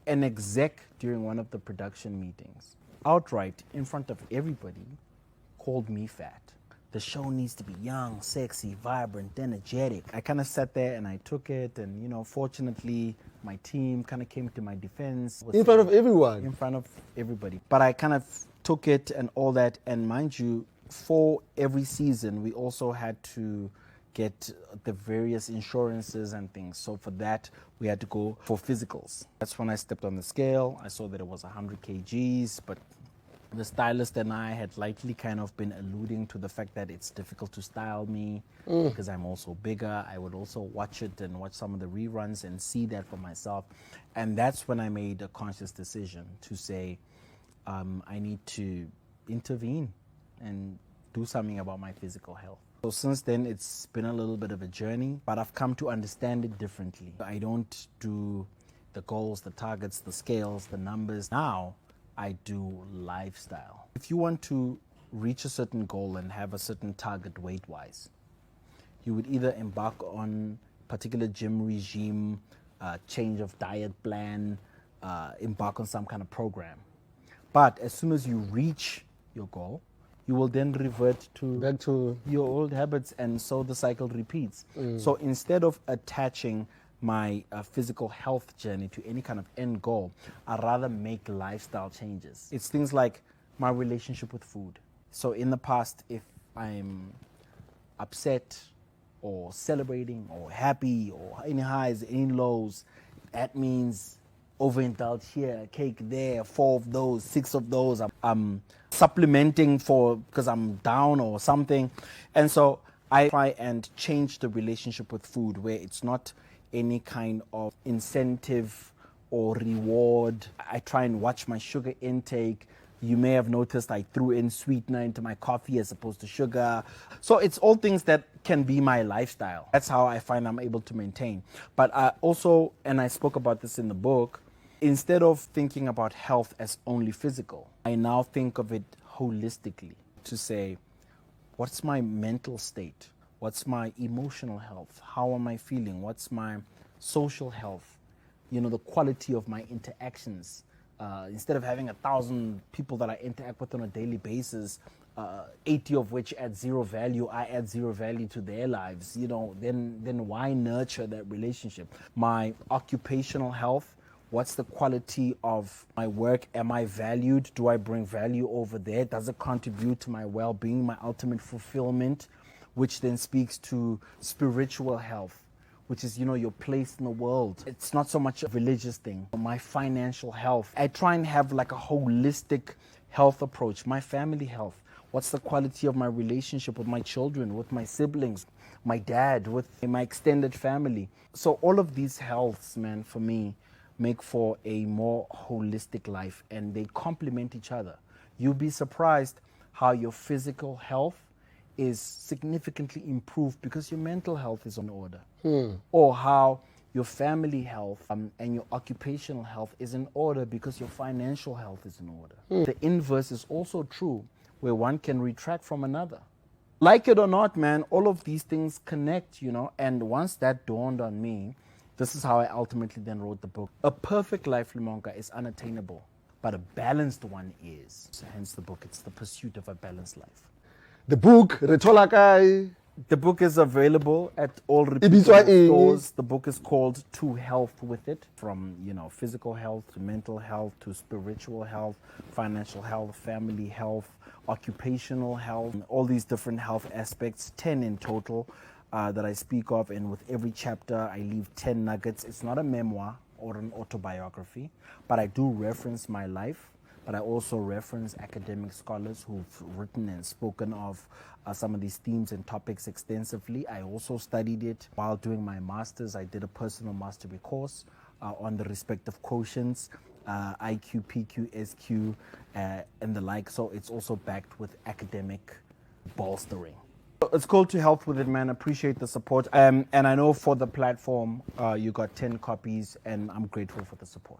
An exec during one of the production meetings, outright in front of everybody, called me fat. The show needs to be young, sexy, vibrant, energetic. I kind of sat there and I took it, and fortunately my team kind of came to my defense. In front of everyone? In front of everybody. But I kind of took it and all that, and mind you, for every season we also had to get the various insurances and things. So for that, we had to go for physicals. That's when I stepped on the scale. I saw that it was 100 kgs, but the stylist and I had lightly kind of been alluding to the fact that it's difficult to style me because I'm also bigger. I would also watch it and watch some of the reruns and see that for myself. And that's when I made a conscious decision to say, I need to intervene and do something about my physical health. So since then, it's been a little bit of a journey, but I've come to understand it differently. I don't do the goals, the targets, the scales, the numbers. Now, I do lifestyle. If you want to reach a certain goal and have a certain target weight-wise, you would either embark on particular gym regime, change of diet plan, embark on some kind of program. But as soon as you reach your goal, you will then revert back to your old habits, and so the cycle repeats. So instead of attaching my physical health journey to any kind of end goal, I'd rather make lifestyle changes. It's things like my relationship with food. So in the past, if I'm upset or celebrating or happy or any highs, any lows, that means overindulge here, cake there, 4 of those, 6 of those. I'm supplementing because I'm down or something. And so I try and change the relationship with food where it's not any kind of incentive or reward. I try and watch my sugar intake. You may have noticed I threw in sweetener into my coffee as opposed to sugar. So it's all things that can be my lifestyle. That's how I find I'm able to maintain. But I also, and I spoke about this in the book, instead of thinking about health as only physical, I now think of it holistically to say, what's my mental state? What's my emotional health? How am I feeling? What's my social health? The quality of my interactions. Instead of having 1,000 people that I interact with on a daily basis, 80 of which add zero value, I add zero value to their lives, then why nurture that relationship? My occupational health. What's the quality of my work? Am I valued? Do I bring value over there? Does it contribute to my well-being, my ultimate fulfillment, which then speaks to spiritual health, which is, your place in the world. It's not so much a religious thing. My financial health. I try and have like a holistic health approach. My family health. What's the quality of my relationship with my children, with my siblings, my dad, with my extended family? So all of these healths, man, for me, make for a more holistic life, and they complement each other. You'll be surprised how your physical health is significantly improved because your mental health is in order. Or how your family health and your occupational health is in order because your financial health is in order. The inverse is also true, where one can retract from another. Like it or not, man, all of these things connect, and once that dawned on me, this is how I ultimately then wrote the book. A perfect life, Limonka, is unattainable, but a balanced one is. So hence the book, it's the pursuit of a balanced life. The book, the book is available at all reputable stores. The book is called To Health With It, from physical health to mental health to spiritual health, financial health, family health, occupational health, all these different health aspects, 10 in total. That I speak of, and with every chapter I leave 10 nuggets. It's not a memoir or an autobiography, but I do reference my life, but I also reference academic scholars who've written and spoken of some of these themes and topics extensively. I also studied it while doing my master's. I did a personal mastery course on the respective quotients, IQ, PQ, SQ, and the like, so it's also backed with academic bolstering. It's called To Health With It, man. Appreciate the support. And I know for the platform, you got 10 copies, and I'm grateful for the support.